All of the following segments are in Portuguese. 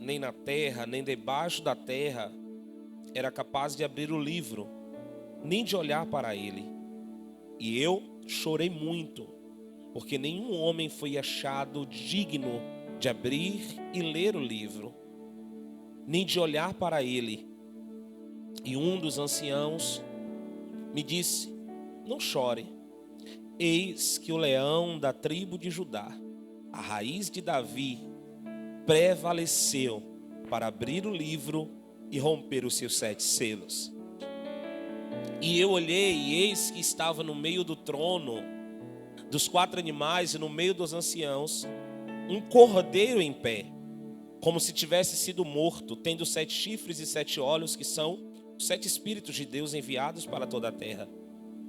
nem na terra, nem debaixo da terra era capaz de abrir o livro, nem de olhar para ele. E eu chorei muito, porque nenhum homem foi achado digno de abrir e ler o livro, nem de olhar para ele. E um dos anciãos me disse: não chore, eis que o leão da tribo de Judá, a raiz de Davi, prevaleceu para abrir o livro e romper os seus 7 selos. E eu olhei, e eis que estava no meio do trono, dos 4 animais e no meio dos anciãos, um cordeiro em pé, como se tivesse sido morto, tendo 7 chifres e 7 olhos, que são os 7 Espíritos de Deus enviados para toda a terra.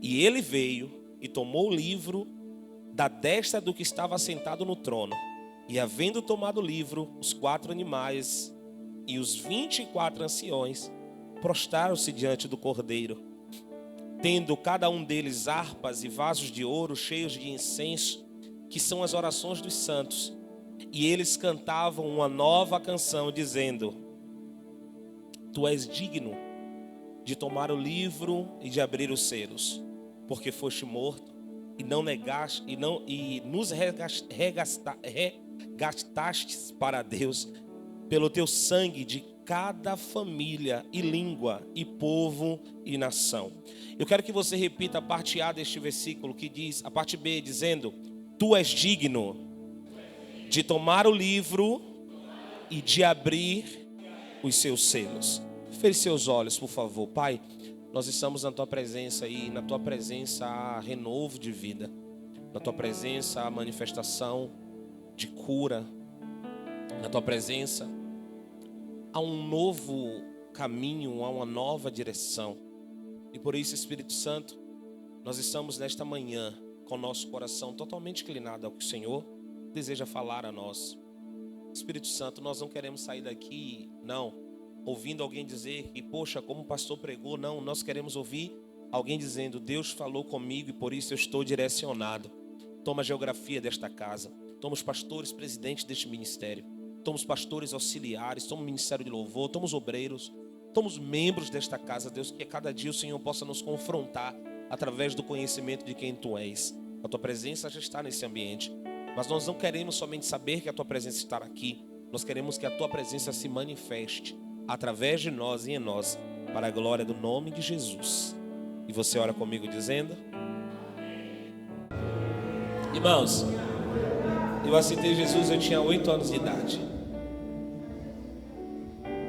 E ele veio e tomou o livro da destra do que estava sentado no trono. E havendo tomado o livro, os 4 animais e os 24 anciões prostraram-se diante do cordeiro, tendo cada um deles harpas e vasos de ouro cheios de incenso, que são as orações dos santos. E eles cantavam uma nova canção, dizendo: tu és digno de tomar o livro e de abrir os selos, porque foste morto e não negaste e nos regastastes para Deus pelo teu sangue de cada família e língua e povo e nação. Eu quero que você repita a parte A deste versículo, que diz, a parte B, dizendo: tu és digno de tomar o livro e de abrir os seus selos. Feche seus olhos, por favor. Pai, nós estamos na tua presença e na tua presença há renovo de vida, na tua presença há manifestação de cura, na tua presença há um novo caminho, há uma nova direção. E por isso, Espírito Santo, nós estamos nesta manhã com o nosso coração totalmente inclinado ao que o Senhor deseja falar a nós. Espírito Santo, nós não queremos sair daqui, não, ouvindo alguém dizer que, poxa, como o pastor pregou. Não, nós queremos ouvir alguém dizendo: Deus falou comigo e por isso eu estou direcionado. Toma a geografia desta casa, toma os pastores presidentes deste ministério, toma os pastores auxiliares, toma o ministério de louvor, toma os obreiros, toma os membros desta casa, Deus, que a cada dia o Senhor possa nos confrontar através do conhecimento de quem Tu és. A Tua presença já está nesse ambiente, mas nós não queremos somente saber que a Tua presença está aqui, nós queremos que a Tua presença se manifeste através de nós e em nós, para a glória do nome de Jesus. E você ora comigo dizendo: irmãos, eu aceitei Jesus, eu tinha 8 anos de idade.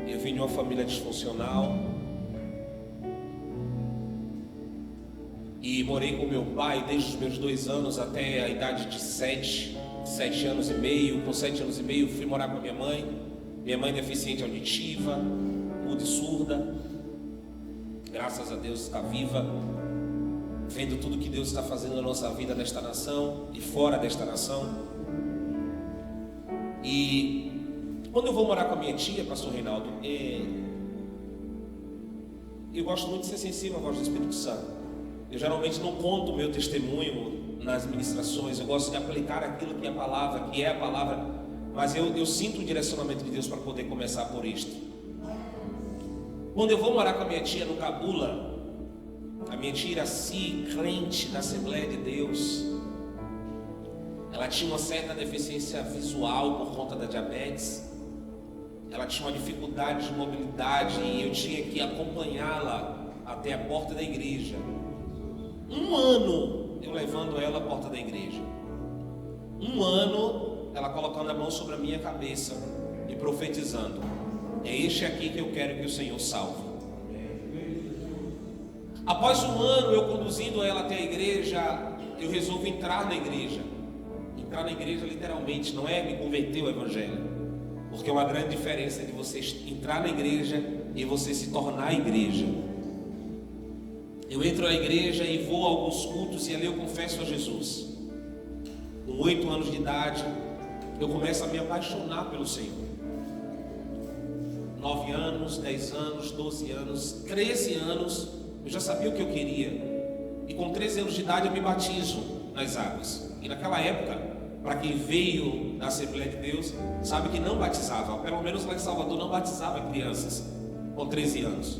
Eu vim de uma família disfuncional e morei com meu pai desde os meus 2 anos até a idade de 7 anos e meio. Com 7 anos e meio fui morar com a minha mãe. Minha mãe deficiente auditiva, muda e surda. Graças a Deus está viva, vendo tudo que Deus está fazendo na nossa vida, nesta nação e fora desta nação. E quando eu vou morar com a minha tia, pastor Reinaldo, eu gosto muito de ser sensível à voz do Espírito Santo. Eu geralmente não conto o meu testemunho nas ministrações, eu gosto de aplicar aquilo que é a palavra, mas eu sinto o direcionamento de Deus para poder começar por isto. Quando eu vou morar com a minha tia no Cabula, a minha tia Iraci, crente da Assembleia de Deus, ela tinha uma certa deficiência visual por conta da diabetes. Ela tinha uma dificuldade de mobilidade e eu tinha que acompanhá-la até a porta da igreja. 1 ano eu levando ela à porta da igreja. 1 ano ela colocando a mão sobre a minha cabeça e profetizando: é este aqui que eu quero que o Senhor salve. Após 1 ano eu conduzindo ela até a igreja, eu resolvo entrar na igreja. Entrar na igreja literalmente, não é me converter ao evangelho, porque é uma grande diferença de você entrar na igreja e você se tornar a igreja. Eu entro na igreja e vou a alguns cultos e ali eu confesso a Jesus. Com 8 anos de idade, eu começo a me apaixonar pelo Senhor. 9 anos, 10 anos, 12 anos, 13 anos, eu já sabia o que eu queria. E com 13 anos de idade eu me batizo nas águas. E naquela época, para quem veio da Assembleia de Deus, sabe que não batizava. Pelo menos lá em Salvador não batizava crianças com 13 anos.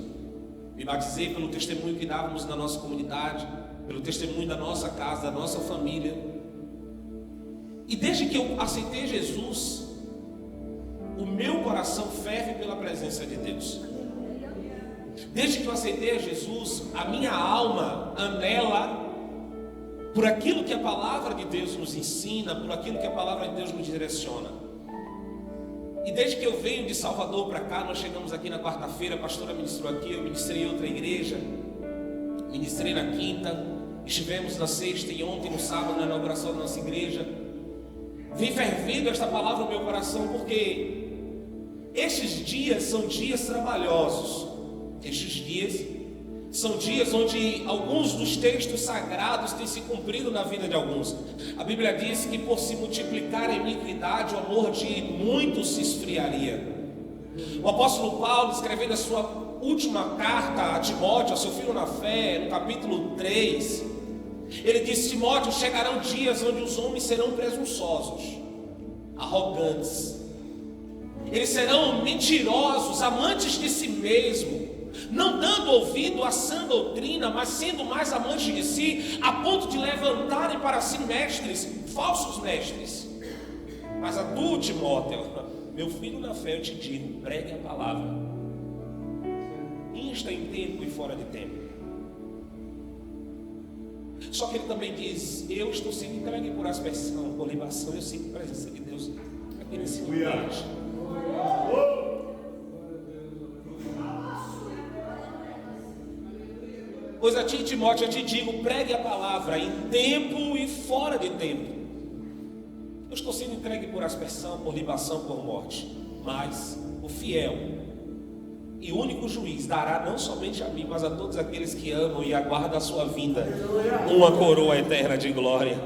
Me batizei pelo testemunho que dávamos na nossa comunidade, pelo testemunho da nossa casa, da nossa família. E desde que eu aceitei Jesus, o meu coração ferve pela presença de Deus. Desde que eu aceitei a Jesus, a minha alma anela por aquilo que a palavra de Deus nos ensina, por aquilo que a palavra de Deus nos direciona. E desde que eu venho de Salvador para cá, nós chegamos aqui na quarta-feira, a pastora ministrou aqui, eu ministrei em outra igreja, ministrei na quinta, estivemos na sexta e ontem no sábado na inauguração da nossa igreja. Vem fervendo esta palavra no meu coração, porque estes dias são dias trabalhosos. Estes dias são dias onde alguns dos textos sagrados têm se cumprido na vida de alguns. A Bíblia diz que por se multiplicar a iniquidade, o amor de muitos se esfriaria. O apóstolo Paulo, escrevendo a sua última carta a Timóteo, a seu filho na fé, no capítulo 3, ele diz: Timóteo, chegarão dias onde os homens serão presunçosos, arrogantes, eles serão mentirosos, amantes de si mesmo, não dando ouvido à sã doutrina, mas sendo mais amantes de si, a ponto de levantarem para si mestres, falsos mestres. Mas a tu, Timóteo, meu filho na fé, eu te digo, pregue a palavra, insta em tempo e fora de tempo. Só que ele também diz: eu estou sendo entregue por aspersão, por libação. Eu sinto a presença de Deus aqui nesse ambiente. Pois a ti, Timóteo, eu te digo, pregue a palavra em tempo e fora de tempo. Eu estou sendo entregue por aspersão, por libação, por morte. Mas o fiel e único juiz dará não somente a mim, mas a todos aqueles que amam e aguardam a sua vinda, uma coroa eterna de glória.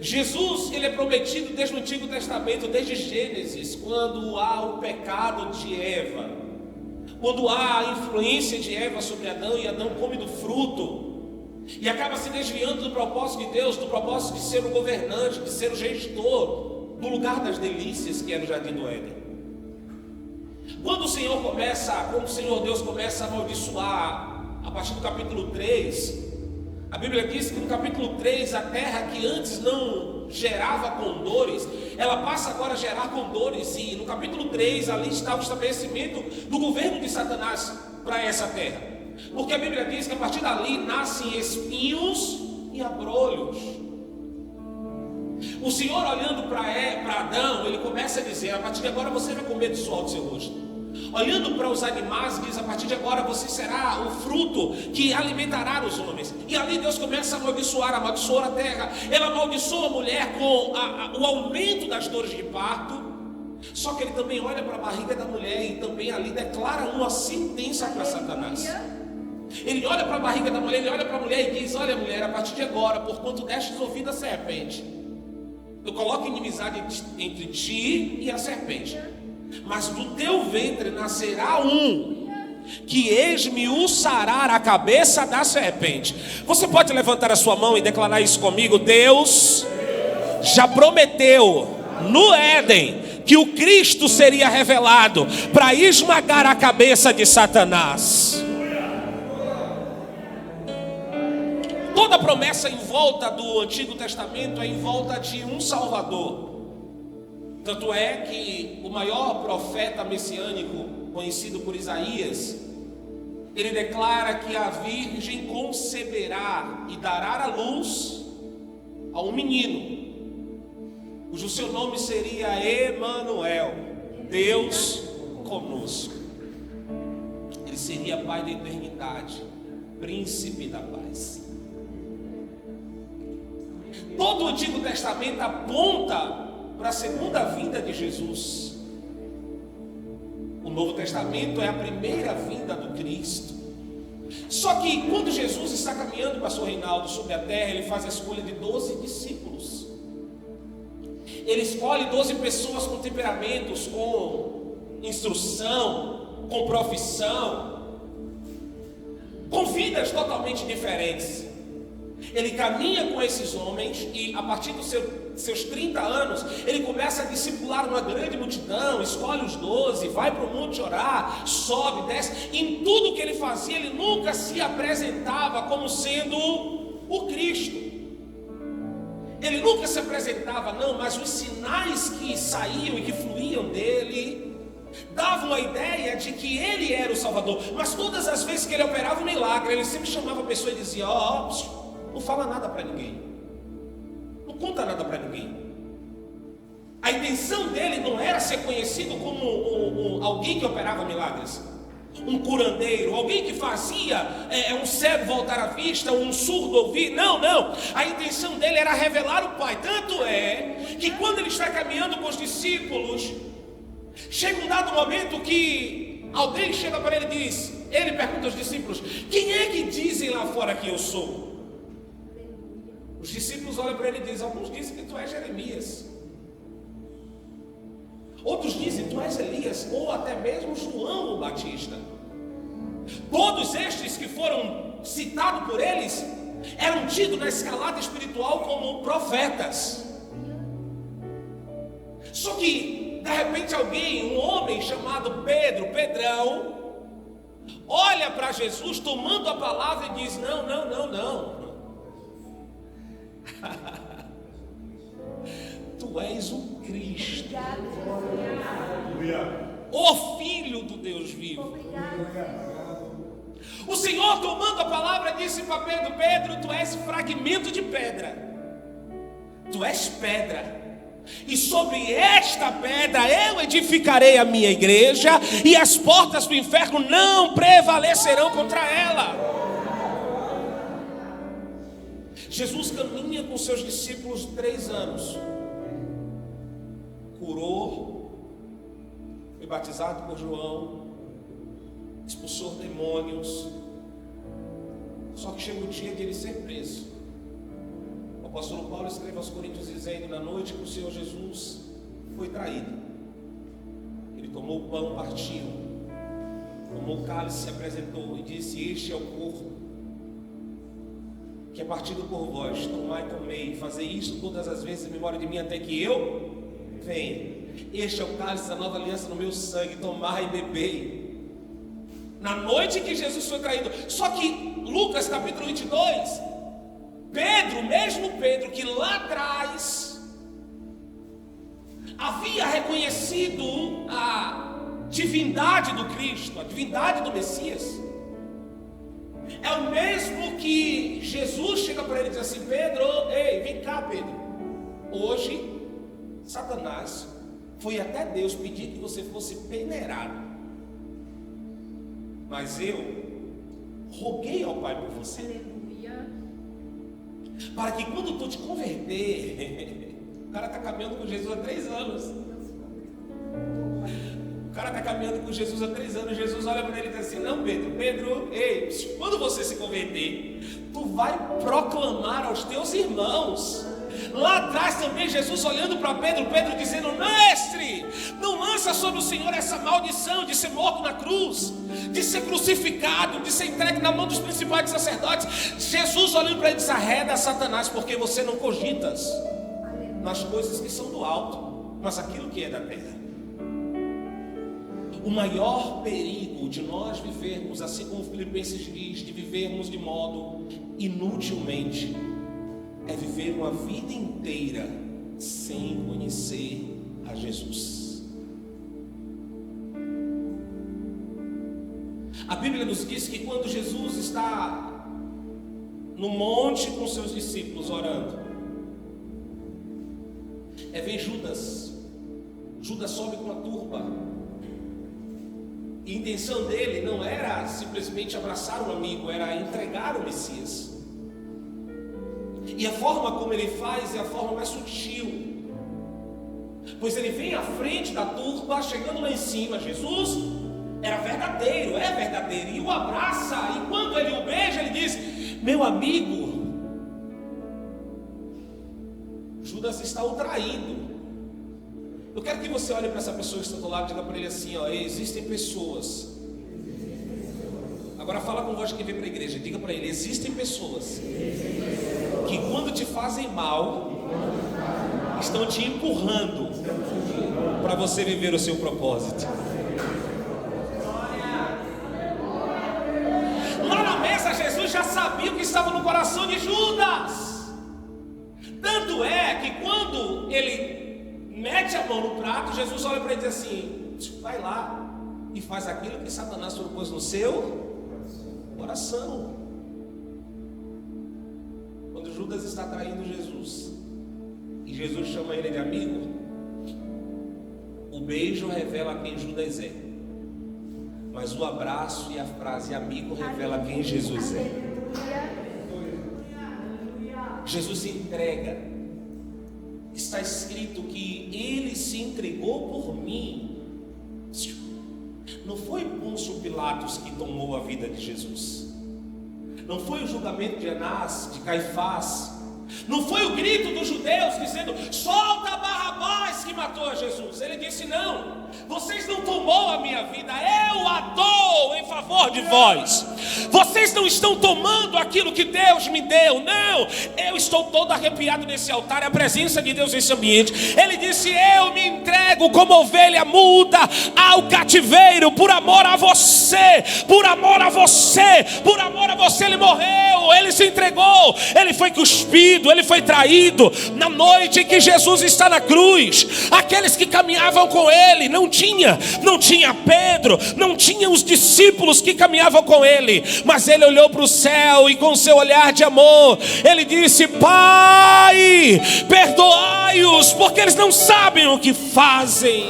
Jesus, ele é prometido desde o Antigo Testamento, desde Gênesis, quando há o pecado de Eva, quando há a influência de Eva sobre Adão, e Adão come do fruto e acaba se desviando do propósito de Deus, do propósito de ser o governante, de ser o gestor do lugar das delícias que era o Jardim do Éden. Quando o Senhor Deus começa a amaldiçoar, a partir do capítulo 3, a Bíblia diz que no capítulo 3, a terra que antes não gerava condores, ela passa agora a gerar condores, e no capítulo 3, ali está o estabelecimento do governo de Satanás para essa terra, porque a Bíblia diz que a partir dali nascem espinhos e abrolhos. O Senhor, olhando para Adão, ele começa a dizer: a partir de agora você vai comer do suor do seu rosto. Olhando para os animais, diz: a partir de agora você será o fruto que alimentará os homens. E ali Deus começa a amaldiçoar a terra. Ele amaldiçoa a mulher com o aumento das dores de parto. Só que ele também olha para a barriga da mulher e também ali declara uma sentença para Satanás. Ele olha para a barriga da mulher, ele olha para a mulher e diz: olha, mulher, a partir de agora, porquanto destes ouvido a serpente, eu coloco inimizade entre ti e a serpente, mas do teu ventre nascerá um que esmiuçará a cabeça da serpente. Você pode levantar a sua mão e declarar isso comigo? Deus já prometeu no Éden que o Cristo seria revelado para esmagar a cabeça de Satanás. Toda promessa em volta do Antigo Testamento é em volta de um Salvador. Tanto é que o maior profeta messiânico, conhecido por Isaías, ele declara que a virgem conceberá e dará à luz a um menino, cujo seu nome seria Emanuel, Deus conosco. Ele seria Pai da eternidade, Príncipe da paz. Todo o Antigo Testamento aponta para a segunda vinda de Jesus. O Novo Testamento é a primeira vinda do Cristo. Só que quando Jesus está caminhando para seu reinado sobre a terra, ele faz a escolha de 12 discípulos. Ele escolhe 12 pessoas com temperamentos, com instrução, com profissão, com vidas totalmente diferentes. Ele caminha com esses homens e a partir dos seus 30 anos, ele começa a discipular uma grande multidão, escolhe os 12, vai para o monte orar, sobe, desce. Em tudo que ele fazia, ele nunca se apresentava como sendo o Cristo. Ele nunca se apresentava, não, mas os sinais que saíam e que fluíam dele davam a ideia de que ele era o Salvador. Mas todas as vezes que ele operava um milagre, ele sempre chamava a pessoa e dizia: não fala nada para ninguém, não conta nada para ninguém. A intenção dele não era ser conhecido como alguém que operava milagres, um curandeiro, alguém que fazia um cego voltar à vista, um surdo ouvir. Não. A intenção dele era revelar o Pai. Tanto é que quando ele está caminhando com os discípulos, chega um dado momento que alguém chega para ele e diz, ele pergunta aos discípulos: quem é que dizem lá fora que eu sou? Os discípulos olham para ele e dizem: alguns dizem que tu és Jeremias, outros dizem tu és Elias, ou até mesmo João o Batista. Todos estes que foram citados por eles eram tidos na escalada espiritual como profetas. Só que de repente alguém, um homem chamado Pedrão, olha para Jesus tomando a palavra e diz: não. Tu és o Cristo, o Filho do Deus vivo. O Senhor, tomando a palavra, disse para Pedro: Pedro, tu és fragmento de pedra, tu és pedra, e sobre esta pedra eu edificarei a minha igreja, e as portas do inferno não prevalecerão contra ela. Jesus caminha com seus discípulos 3 anos, curou, foi batizado por João, expulsou demônios. Só que chega o dia de ele ser preso. O apóstolo Paulo escreve aos Coríntios dizendo: na noite que o Senhor Jesus foi traído, ele tomou o pão, partiu, tomou o cálice, se apresentou e disse: este é o corpo que é partido por vós, tomai e comei, fazei isto todas as vezes em memória de mim, até que eu venha. Este é o cálice da nova aliança no meu sangue, tomai e bebei. Na noite que Jesus foi traído. Só que Lucas capítulo 22, Pedro, mesmo Pedro que lá atrás havia reconhecido a divindade do Cristo, a divindade do Messias, é o mesmo que Jesus chega para ele e diz assim: Pedro, ei, vem cá, Pedro, hoje Satanás foi até Deus pedir que você fosse peneirado, mas eu roguei ao Pai por você, para que quando tu te converter, o cara está caminhando com Jesus há 3 anos. O cara está caminhando com Jesus há 3 anos. Jesus olha para ele e diz assim: não, Pedro, ei, quando você se converter, tu vai proclamar aos teus irmãos. Lá atrás também Jesus olhando para Pedro dizendo: mestre, não lança sobre o Senhor essa maldição de ser morto na cruz, de ser crucificado, de ser entregue na mão dos principais sacerdotes. Jesus olhando para ele diz: arreda Satanás, porque você não cogitas nas coisas que são do alto, mas aquilo que é da terra. O maior perigo de nós vivermos, assim como Filipenses diz, de vivermos de modo inutilmente, é viver uma vida inteira sem conhecer a Jesus. A Bíblia nos diz que quando Jesus está no monte com seus discípulos orando, vem Judas sobe com a turba. E a intenção dele não era simplesmente abraçar um amigo, era entregar o Messias. E a forma como ele faz é a forma mais sutil, pois ele vem à frente da turba, chegando lá em cima. Jesus era verdadeiro, é verdadeiro, e o abraça, e quando ele o beija, ele diz: meu amigo, Judas está o traindo. Eu quero que você olhe para essa pessoa que está do lado e diga para ele assim: ó, existem pessoas Agora fala com voz de quem vem para a igreja. Diga para ele: existem pessoas que quando te fazem mal, estão te empurrando para você viver o seu propósito. Lá na mesa, Jesus já sabia o que estava no coração de Judas. Tanto é que quando ele mete a mão no prato, Jesus olha para ele e diz assim: vai lá e faz aquilo que Satanás propôs no seu coração. Quando Judas está traindo Jesus e Jesus chama ele de amigo, o beijo revela quem Judas é, mas o abraço e a frase amigo revela quem Jesus é. Jesus se entrega. Está escrito que ele se entregou por mim. Não foi Pôncio Pilatos que tomou a vida de Jesus. Não foi o julgamento de Anás, de Caifás. Não foi o grito dos judeus dizendo: solta Barrabás, que matou a Jesus. Ele disse: não, vocês não tomou a minha vida, eu a dou em favor de vós. Vocês não estão tomando aquilo que Deus me deu. Não, eu estou todo arrepiado nesse altar, a presença de Deus nesse ambiente. Ele disse: eu me entrego como ovelha muda ao cativeiro, por amor a você, por amor a você, por amor a você. Ele morreu, ele se entregou, ele foi cuspido, ele foi traído. Na noite em que Jesus está na cruz, aqueles que caminhavam com ele, não tinha Pedro, não tinha os discípulos que caminhavam com ele, mas ele olhou para o céu e com seu olhar de amor, ele disse: Pai, perdoai-os, porque eles não sabem o que fazem.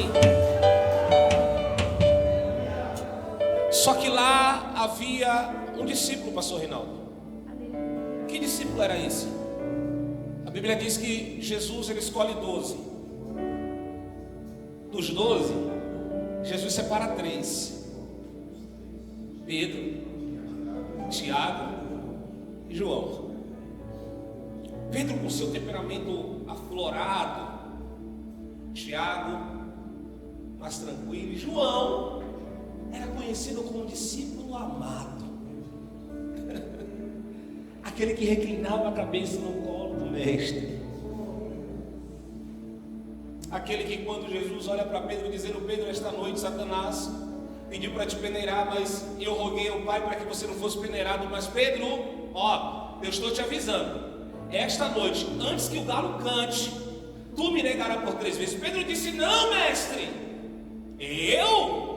Só que lá havia um discípulo, pastor Reinaldo. Que discípulo era esse? A Bíblia diz que Jesus ele escolhe 12. Dos 12, Jesus separa 3: Pedro, Tiago e João. Pedro com seu temperamento aflorado, Tiago mais tranquilo, e João era conhecido como discípulo amado, aquele que reclinava a cabeça no colo do mestre, aquele que quando Jesus olha para Pedro dizendo: Pedro, esta noite Satanás pediu para te peneirar, mas eu roguei ao Pai para que você não fosse peneirado. Mas Pedro, ó, eu estou te avisando, esta noite, antes que o galo cante, tu me negarás por 3 vezes. Pedro disse: não, mestre, eu,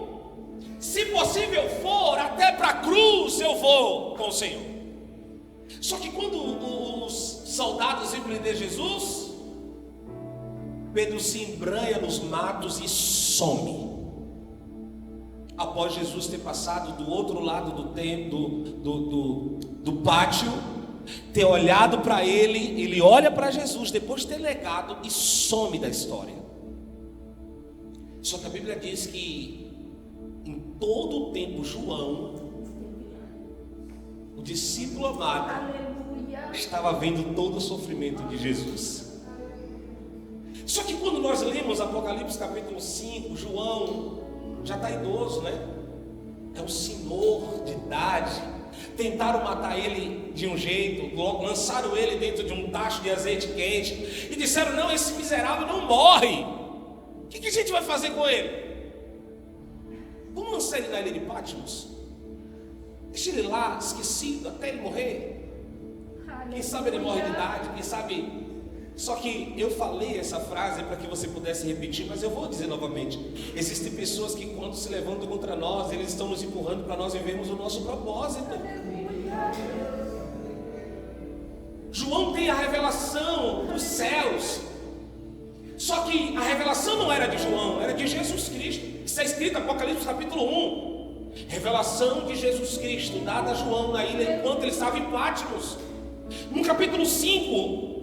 se possível for, até para a cruz eu vou com o Senhor. Só que quando os soldados vêm prender Jesus, Pedro se embranha nos matos e some. Após Jesus ter passado do outro lado do templo, do pátio, ter olhado para ele, ele olha para Jesus depois de ter negado e some da história. Só que a Bíblia diz que em todo o tempo João, o discípulo amado, estava vendo todo o sofrimento de Jesus. Só que quando nós lemos Apocalipse capítulo 5, João já está idoso, né? É um senhor de idade. Tentaram matar ele de um jeito, lançaram ele dentro de um tacho de azeite quente e disseram: não, esse miserável não morre. O que a gente vai fazer com ele? Vamos lançar ele na ilha de Patmos? Deixa ele lá, esquecido, até ele morrer. Quem sabe ele morre de idade, quem sabe. Só que eu falei essa frase para que você pudesse repetir, mas eu vou dizer novamente. Existem pessoas que quando se levantam contra nós, eles estão nos empurrando para nós vivermos o nosso propósito. João tem a revelação dos céus. Só que a revelação não era de João, era de Jesus Cristo. Está escrito em Apocalipse capítulo 1. Revelação de Jesus Cristo, dada a João na ilha enquanto ele estava em Patmos. No capítulo 5,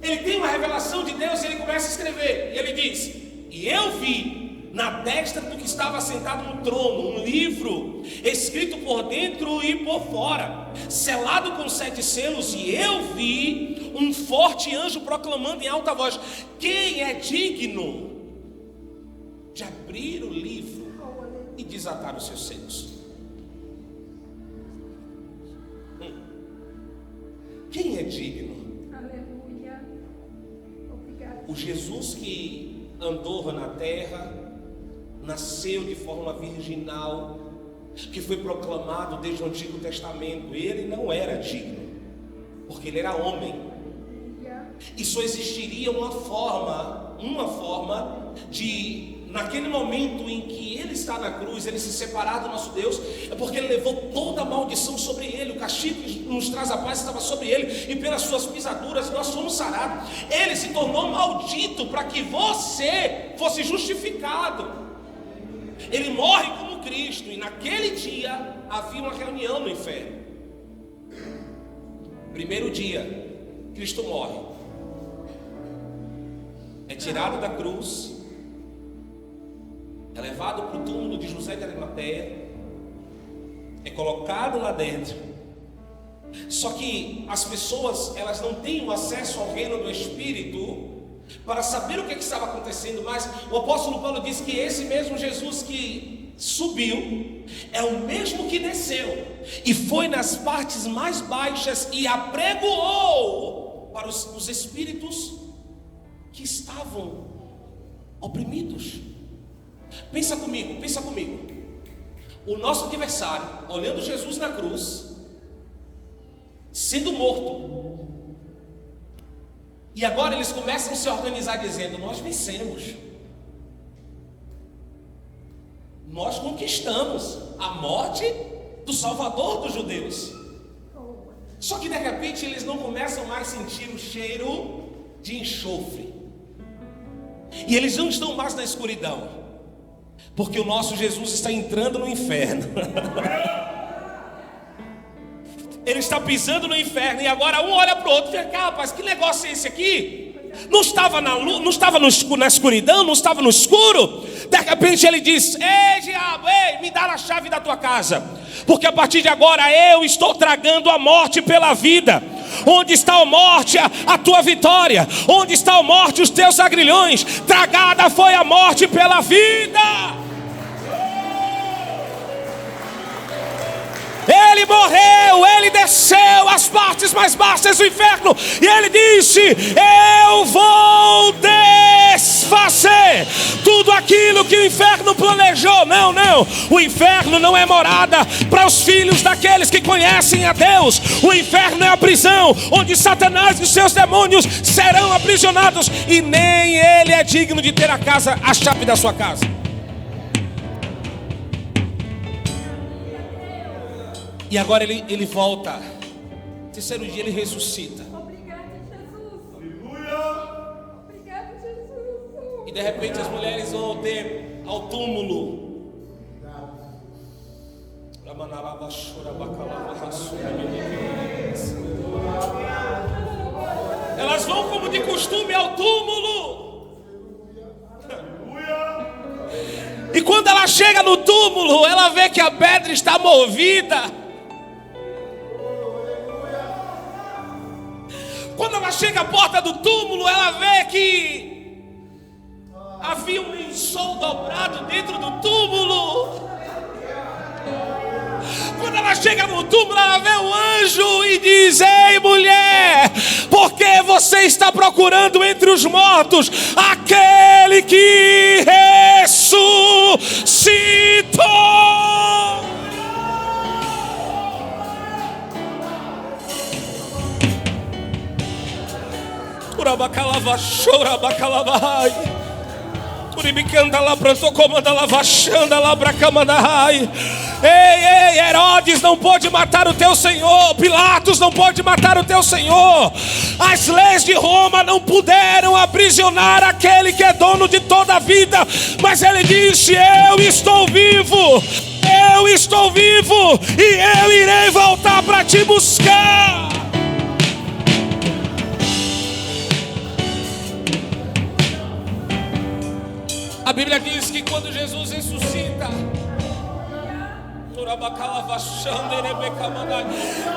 ele tem uma revelação de Deus e ele começa a escrever. E ele diz: e eu vi na destra do que estava sentado no trono um livro escrito por dentro e por fora, selado com 7 selos. E eu vi um forte anjo proclamando em alta voz: quem é digno de abrir o livro e desatar os seus selos? digno. Aleluia. Obrigada. O Jesus que andou na terra, nasceu de forma virginal, que foi proclamado desde o Antigo Testamento, ele não era digno, porque ele era homem. E só existiria uma forma de, naquele momento em que ele está na cruz, ele se separar do nosso Deus, é porque ele levou toda a maldição sobre ele. O castigo que nos traz a paz estava sobre ele, e pelas suas pisaduras nós fomos sarados. Ele se tornou maldito para que você fosse justificado. Ele morre como Cristo, e naquele dia havia uma reunião no inferno. Primeiro dia, Cristo morre, é tirado da cruz, é levado para o túmulo de José de Arimateia, é colocado lá dentro. Só que as pessoas, elas não têm o acesso ao reino do Espírito para saber o que estava acontecendo. Mas o apóstolo Paulo diz que esse mesmo Jesus que subiu é o mesmo que desceu e foi nas partes mais baixas e apregoou para os espíritos que estavam oprimidos. Pensa comigo. O nosso adversário, olhando Jesus na cruz, sendo morto, e agora eles começam a se organizar dizendo: nós vencemos, nós conquistamos a morte do Salvador dos judeus. Só que de repente eles não começam mais a sentir o cheiro de enxofre, e eles não estão mais na escuridão, porque o nosso Jesus está entrando no inferno. Ele está pisando no inferno, e agora um olha para o outro e fica: rapaz, que negócio é esse aqui? Não estava na luz, não estava na escuridão, não estava no escuro. De repente ele diz: ei diabo, ei, me dá a chave da tua casa, porque a partir de agora eu estou tragando a morte pela vida. Onde está a morte, a tua vitória? Onde está a morte, os teus agrilhões? Tragada foi a morte pela vida. Ele morreu, ele desceu às partes mais baixas do inferno, e ele disse: eu vou desfazer tudo aquilo que o inferno planejou. Não, o inferno não é morada para os filhos daqueles que conhecem a Deus. O inferno é a prisão onde Satanás e seus demônios serão aprisionados, e nem ele é digno de ter a chave da sua casa. E agora ele volta. Terceiro dia ele ressuscita. Obrigada, Jesus. Aleluia. Obrigada, Jesus. E de repente as mulheres vão ao túmulo. Elas vão como de costume ao túmulo. E quando ela chega no túmulo, ela vê que a pedra está movida. Quando ela chega à porta do túmulo, ela vê que havia um lençol dobrado dentro do túmulo. Quando ela chega no túmulo, ela vê um anjo e diz: ei mulher, por que você está procurando entre os mortos aquele que ressuscitou? Urabacalava, chora, bacalavai. Uribicanda lá, pranto, comanda lá, vachanda lá, bracamandai. Ei, Herodes não pode matar o teu Senhor. Pilatos não pode matar o teu Senhor. As leis de Roma não puderam aprisionar aquele que é dono de toda a vida. Mas ele disse: eu estou vivo, e eu irei voltar para te buscar. A Bíblia diz que quando Jesus ressuscita,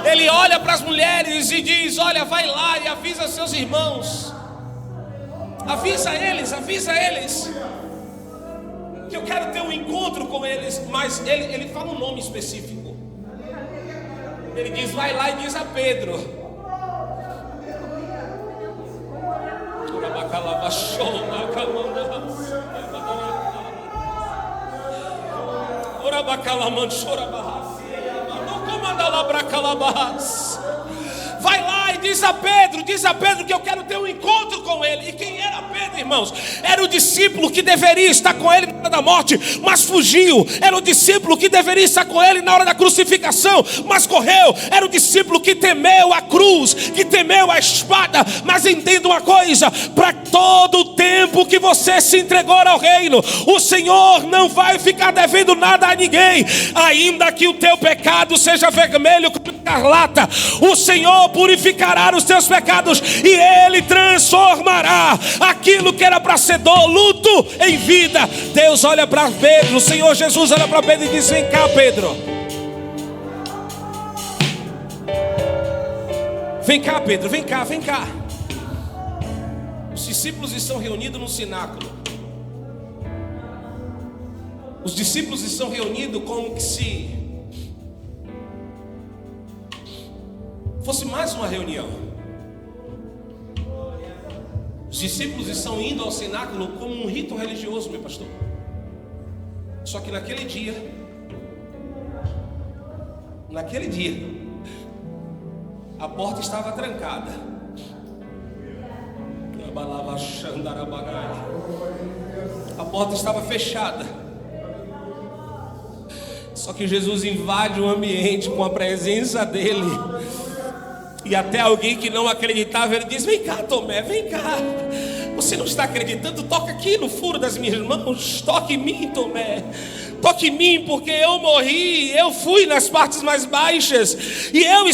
ele olha para as mulheres e diz: olha, vai lá e avisa seus irmãos, avisa eles que eu quero ter um encontro com eles. Mas ele fala um nome específico. Ele diz: vai lá e diz a Pedro Vai lá e diz a Pedro que eu quero ter um encontro com ele. E quem era Pedro, irmãos? Era o discípulo que deveria estar com ele na hora da morte, mas fugiu. Era o discípulo que deveria estar com ele na hora da crucificação, mas correu. Era o discípulo que temeu a cruz, que temeu a espada. Mas entenda uma coisa: para todo o tempo que você se entregou ao reino, o Senhor não vai ficar devendo nada a ninguém. Ainda que o teu pecado seja vermelho como escarlata, o Senhor purificará os teus pecados e Ele transformará aquilo que era para ser dor, luto, em vida. Deus olha para Pedro, o Senhor Jesus olha para Pedro e diz: vem cá, Pedro. Vem cá, Pedro, vem cá, vem cá. Os discípulos estão reunidos no cenáculo. Os discípulos estão reunidos como que se fosse mais uma reunião. Os discípulos estão indo ao cenáculo como um rito religioso, meu pastor. Só que naquele dia, a porta estava trancada. A porta estava fechada. Só que Jesus invade o ambiente com a presença dele. E até alguém que não acreditava, ele diz: vem cá, Tomé, vem cá. Você não está acreditando? Toca aqui no furo das minhas mãos. Toque em mim, Tomé. Toque em mim, porque eu morri, eu fui nas partes mais baixas e eu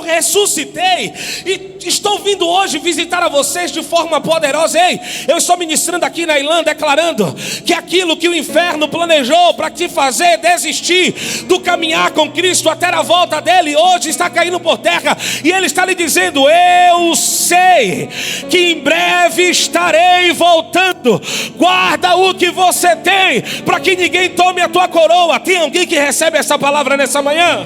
ressuscitei e estou vindo hoje visitar a vocês de forma poderosa. Ei, eu estou ministrando aqui na Ilã, declarando que aquilo que o inferno planejou para te fazer desistir do caminhar com Cristo até a volta dele, hoje está caindo por terra. E ele está lhe dizendo: eu sei que em breve estarei voltando. Guarda o que você tem, para que ninguém tome a tua coroa. Tem alguém que recebe essa palavra nessa manhã?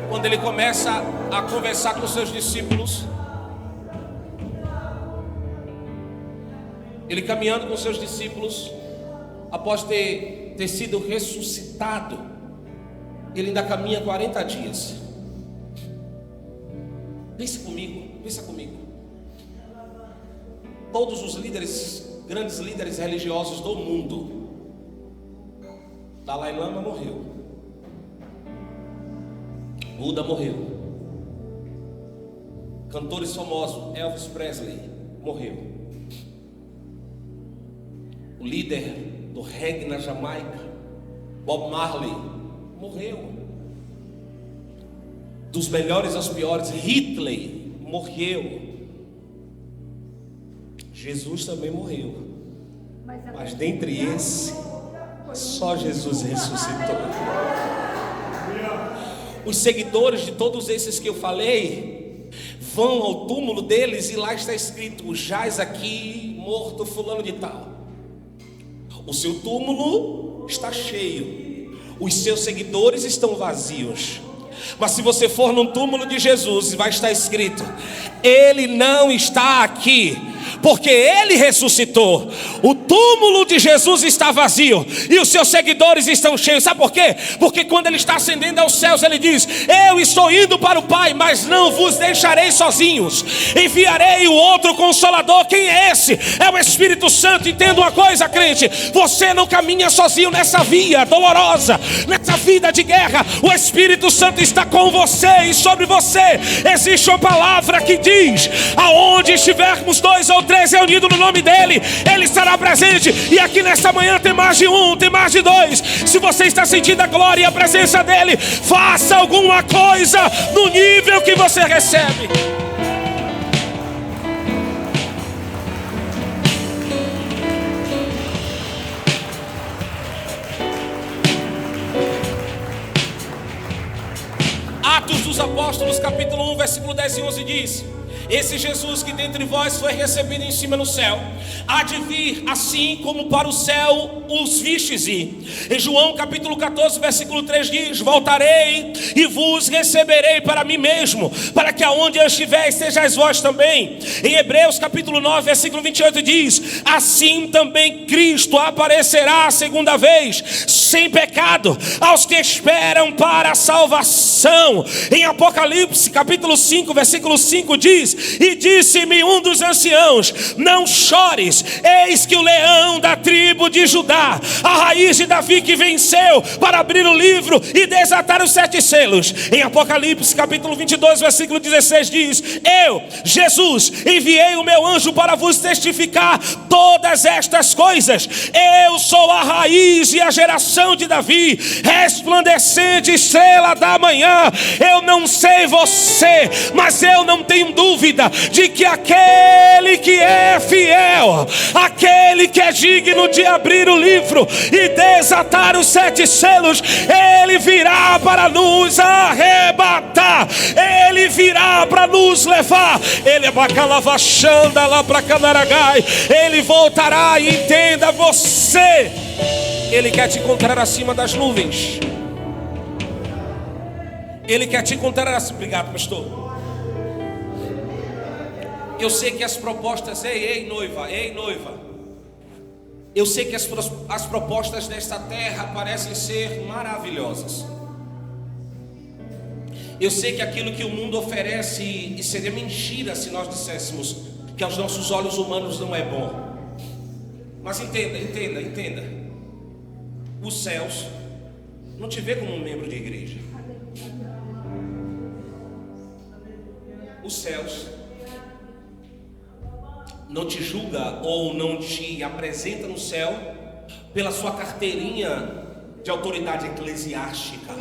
Quando ele começa a conversar com seus discípulos, ele caminhando com seus discípulos, após ter sido ressuscitado, ele ainda caminha 40 dias. Pensa comigo. Todos os grandes líderes religiosos do mundo, Dalai Lama morreu, Buda morreu, cantores famosos, Elvis Presley morreu, o líder do reggae na Jamaica, Bob Marley, morreu. Dos melhores aos piores, Hitler morreu. Jesus também morreu. Mas dentre esses, só Jesus ressuscitou. Os seguidores de todos esses que eu falei vão ao túmulo deles e lá está escrito: jaz aqui morto fulano de tal. O seu túmulo está cheio, os seus seguidores estão vazios. Mas se você for num túmulo de Jesus, vai estar escrito: ele não está aqui, porque ele ressuscitou. O túmulo de Jesus está vazio e os seus seguidores estão cheios. Sabe por quê? Porque quando ele está ascendendo aos céus, ele diz: eu estou indo para o Pai, mas não vos deixarei sozinhos, enviarei o outro Consolador. Quem é esse? É o Espírito Santo. Entenda uma coisa, crente: você não caminha sozinho nessa via dolorosa, nessa vida de guerra. O Espírito Santo está com você, e sobre você existe uma palavra que diz: aonde estivermos 2 ou 3 reunidos no nome dele, ele estará presente. E aqui nesta manhã tem mais de um, tem mais de 2. Se você está sentindo a glória e a presença dele, faça alguma coisa no nível que você recebe. Atos dos Apóstolos, capítulo 1, versículo 10 e 11 diz: Esse Jesus que dentre vós foi recebido em cima no céu, há de vir assim como para o céu os vistes ir. Em João capítulo 14 versículo 3 diz: voltarei e vos receberei para mim mesmo, para que aonde eu estiver estejais vós também. Em Hebreus capítulo 9 versículo 28 diz: assim também Cristo aparecerá a segunda vez, sem pecado, aos que esperam para a salvação. Em Apocalipse capítulo 5 versículo 5 diz: e disse-me um dos anciãos: não chores, eis que o leão da tribo de Judá, a raiz de Davi, que venceu para abrir o livro e desatar os 7 selos. Em Apocalipse capítulo 22 versículo 16 diz: eu, Jesus, enviei o meu anjo para vos testificar todas estas coisas. Eu sou a raiz e a geração de Davi, resplandecente estrela da manhã. Eu não sei você, mas eu não tenho dúvida de que aquele que é fiel, aquele que é digno de abrir o livro e desatar os 7 selos, ele virá para nos arrebatar, ele virá para nos levar. Ele é bacalavachanda lá para Canaragai. Ele voltará, e entenda você, ele quer te encontrar acima das nuvens. Ele quer te encontrar acima. Obrigado, pastor. Eu sei que as propostas, ei noiva, eu sei que as propostas desta terra parecem ser maravilhosas. Eu sei que aquilo que o mundo oferece, e seria mentira se nós disséssemos que aos nossos olhos humanos não é bom. Mas entenda. Os céus não te vê como um membro de igreja. Os céus não te julga ou não te apresenta no céu pela sua carteirinha de autoridade eclesiástica.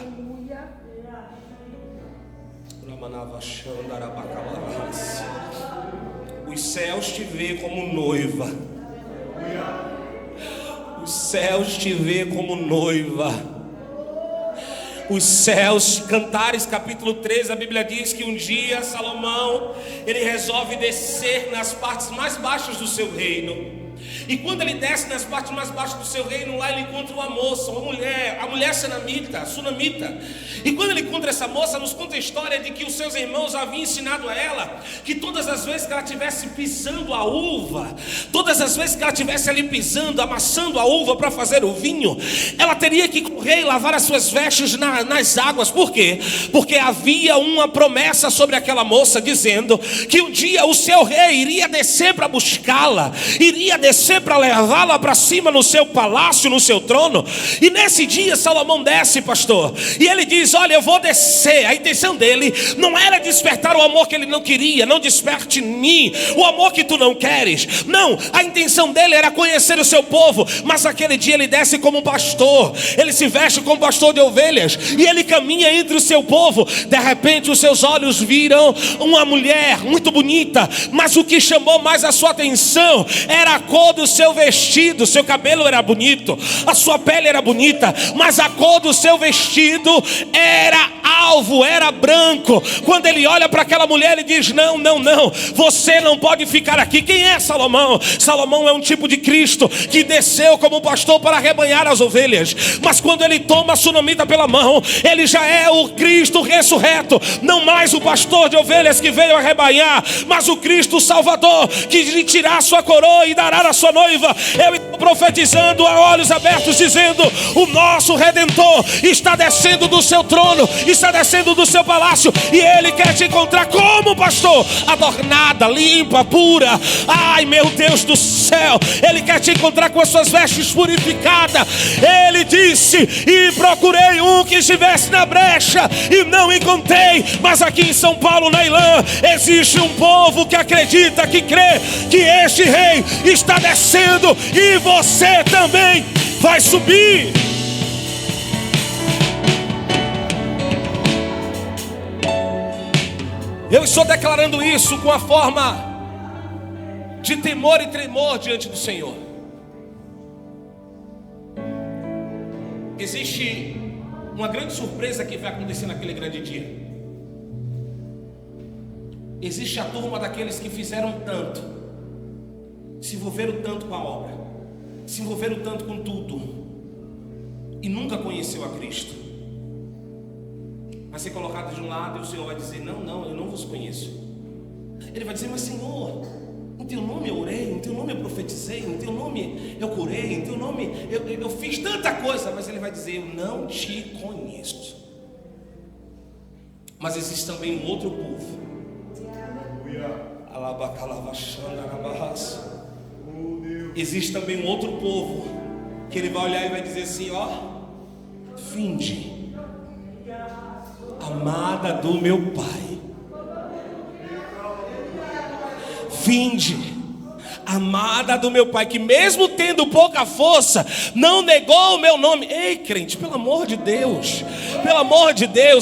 Os céus te vê como noiva. Os céus te vê como noiva. Os céus, Cantares capítulo 13, a Bíblia diz que um dia Salomão, ele resolve descer nas partes mais baixas do seu reino. E quando ele desce nas partes mais baixas do seu reino, lá ele encontra uma moça, uma mulher, a mulher sunamita. E quando ele encontra essa moça, nos conta a história de que os seus irmãos haviam ensinado a ela que todas as vezes que ela estivesse pisando a uva, todas as vezes que ela estivesse ali pisando, amassando a uva para fazer o vinho, ela teria que correr e lavar as suas vestes nas águas. Por quê? Porque havia uma promessa sobre aquela moça, dizendo que um dia o seu rei iria descer para buscá-la, iria descer para levá-la para cima no seu palácio, no seu trono. E nesse dia Salomão desce, pastor, e ele diz: olha, eu vou descer. A intenção dele não era despertar o amor que ele não queria. Não desperte em mim o amor que tu não queres. Não, a intenção dele era conhecer o seu povo. Mas aquele dia ele desce como um pastor, ele se veste como pastor de ovelhas, e ele caminha entre o seu povo. De repente os seus olhos viram uma mulher muito bonita, mas o que chamou mais a sua atenção era a cor do seu vestido. Seu cabelo era bonito, a sua pele era bonita, mas a cor do seu vestido era alvo, era branco. Quando ele olha para aquela mulher, ele diz: não, você não pode ficar aqui. Quem é Salomão? Salomão é um tipo de Cristo que desceu como pastor para arrebanhar as ovelhas. Mas quando ele toma a sunamita pela mão, ele já é o Cristo ressurreto, não mais o pastor de ovelhas que veio arrebanhar, mas o Cristo Salvador, que lhe tirar a sua coroa e dará a sua noiva. Eu estou profetizando a olhos abertos, dizendo: o nosso Redentor está descendo do seu trono, está descendo do seu palácio, e ele quer te encontrar como pastor, adornada, limpa, pura. Ai, meu Deus do céu, ele quer te encontrar com as suas vestes purificadas. Ele disse: e procurei um que estivesse na brecha e não encontrei. Mas aqui em São Paulo, na Ilã, existe um povo que acredita, que crê que este rei está descendo, e você também vai subir. Eu estou declarando isso com a forma de temor e tremor diante do Senhor. Existe uma grande surpresa que vai acontecer naquele grande dia. Existe a turma daqueles que fizeram tanto, se envolveram tanto com a obra, se envolveram tanto com tudo, e nunca conheceu a Cristo. Vai ser colocado de um lado e o Senhor vai dizer: não, eu não vos conheço. Ele vai dizer: mas Senhor, em teu nome eu orei, em teu nome eu profetizei, em teu nome eu curei, em teu nome eu fiz tanta coisa. Mas ele vai dizer: eu não te conheço. Mas existe também um outro povo. Existe também um outro povo que ele vai olhar e vai dizer assim: ó, vinde, amada do meu Pai, vinde, amada do meu Pai, que mesmo tendo pouca força, não negou o meu nome. Ei, crente, pelo amor de Deus,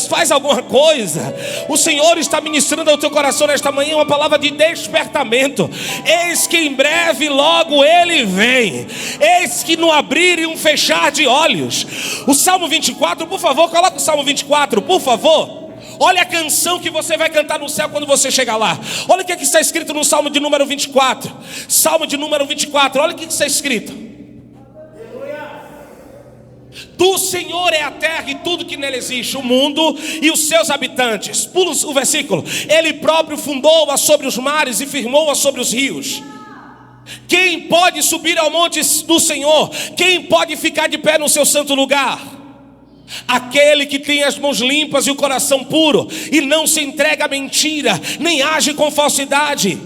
faz alguma coisa. O Senhor está ministrando ao teu coração nesta manhã uma palavra de despertamento. Eis que em breve logo Ele vem. Eis que no abrir e um fechar de olhos. O Salmo 24, por favor, coloca o Salmo 24, por favor. Olha a canção que você vai cantar no céu quando você chegar lá. Olha o que está escrito no Salmo de número 24. Salmo de número 24, olha o que está escrito: do Senhor é a terra e tudo que nele existe, o mundo e os seus habitantes. Pula o versículo. Ele próprio fundou-a sobre os mares e firmou-a sobre os rios. Quem pode subir ao monte do Senhor? Quem pode ficar de pé no seu santo lugar? Aquele que tem as mãos limpas e o coração puro, e não se entrega à mentira, nem age com falsidade,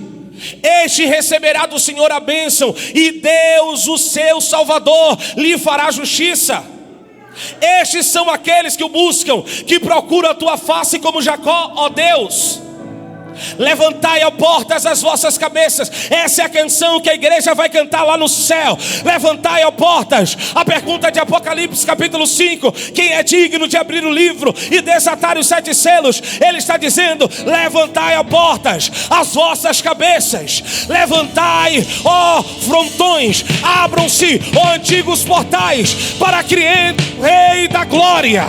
este receberá do Senhor a bênção, e Deus, o seu Salvador, lhe fará justiça. Estes são aqueles que o buscam, que procuram a tua face como Jacó, ó Deus. Levantai, ó portas, as vossas cabeças. Essa é a canção que a igreja vai cantar lá no céu. Levantai, ó portas. A pergunta de Apocalipse capítulo 5: quem é digno de abrir o livro e desatar os 7 selos? Ele está dizendo: levantai, ó portas, as vossas cabeças. Levantai, ó frontões. Abram-se, ó antigos portais, para que entre o Rei da Glória.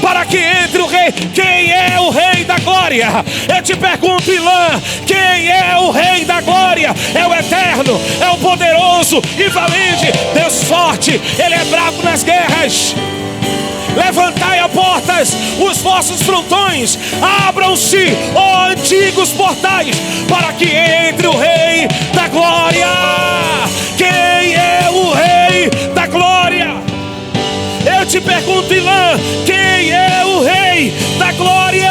Para que entre o Rei. Quem é o Rei da Glória? Eu te pergunto, Ilã, quem é o Rei da Glória? É o eterno, é o poderoso e valente, Deus forte. Ele é bravo nas guerras. Levantai a portas, os vossos frontões, abram-se, ó antigos portais, para que entre o Rei da Glória. Quem é o Rei da Glória? Eu te pergunto, Ilã, quem é o Rei da Glória?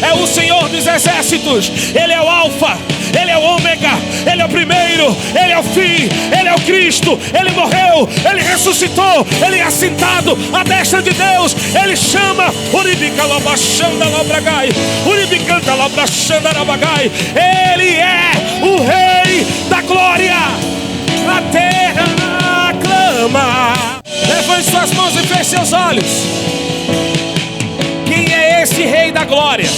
É o Senhor dos Exércitos. Ele é o Alfa, Ele é o Ômega, Ele é o primeiro, Ele é o fim, Ele é o Cristo. Ele morreu, Ele ressuscitou, Ele é assentado à destra de Deus. Ele chama Ele é o Rei da Glória. A terra clama. Levante suas mãos e feche seus olhos. Quem é esse Rei da Glória?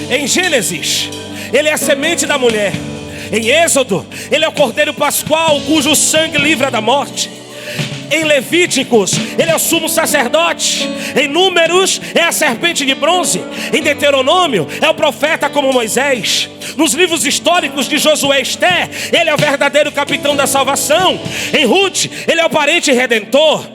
Em Gênesis, ele é a semente da mulher. Em Êxodo, ele é o Cordeiro Pascual, cujo sangue livra da morte. Em Levíticos, ele é o sumo sacerdote. Em Números, é a serpente de bronze. Em Deuteronômio, é o profeta como Moisés. Nos livros históricos de Josué e Esther, ele é o verdadeiro capitão da salvação. Em Ruth, ele é o parente redentor.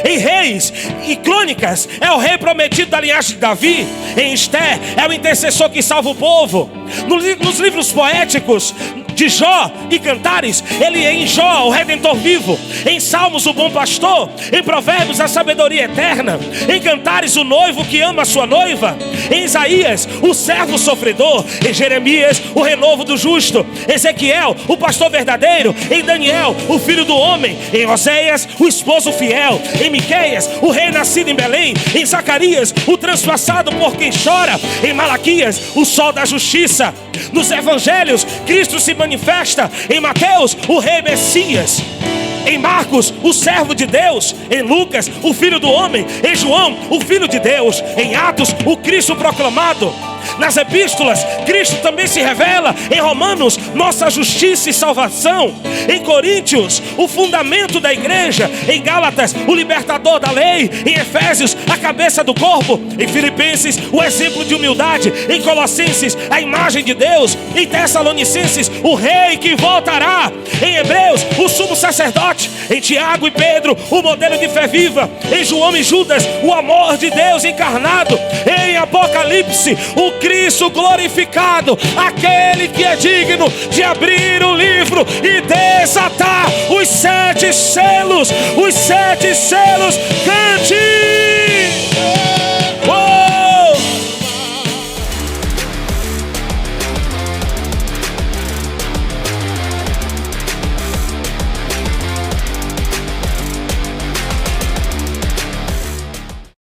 Em Reis e Crônicas, é o rei prometido da linhagem de Davi. Em Esther, é o intercessor que salva o povo. Nos livros poéticos de Jó e Cantares, ele é em Jó, o Redentor vivo. Em Salmos, o bom pastor. Em Provérbios, a sabedoria eterna. Em Cantares, o noivo que ama a sua noiva. Em Isaías, o servo sofredor. Em Jeremias, o renovo do justo. Ezequiel, o pastor verdadeiro. Em Daniel, o filho do homem. Em Oséias, o esposo fiel. Em Miqueias, o rei nascido em Belém. Em Zacarias, o transpassado por quem chora. Em Malaquias, o sol da justiça. Nos evangelhos, Cristo se manifesta. Em Mateus, o rei Messias. Em Marcos, o servo de Deus. Em Lucas, o filho do homem. Em João, o filho de Deus. Em Atos, o Cristo proclamado. nas epístolas. Cristo também se revela em Romanos, nossa justiça e salvação. Em Coríntios, o fundamento da igreja. Em Gálatas, o libertador da lei. Em Efésios, a cabeça do corpo. Em Filipenses, o exemplo de humildade. Em Colossenses, a imagem de Deus. Em Tessalonicenses, o rei que voltará. Em Hebreus, o sumo sacerdote. Em Tiago e Pedro, o modelo de fé viva. Em João e Judas, o amor de Deus encarnado. Em Apocalipse, o Cristo glorificado, aquele que é digno de abrir o livro e desatar os 7 selos. Os 7 selos, cante!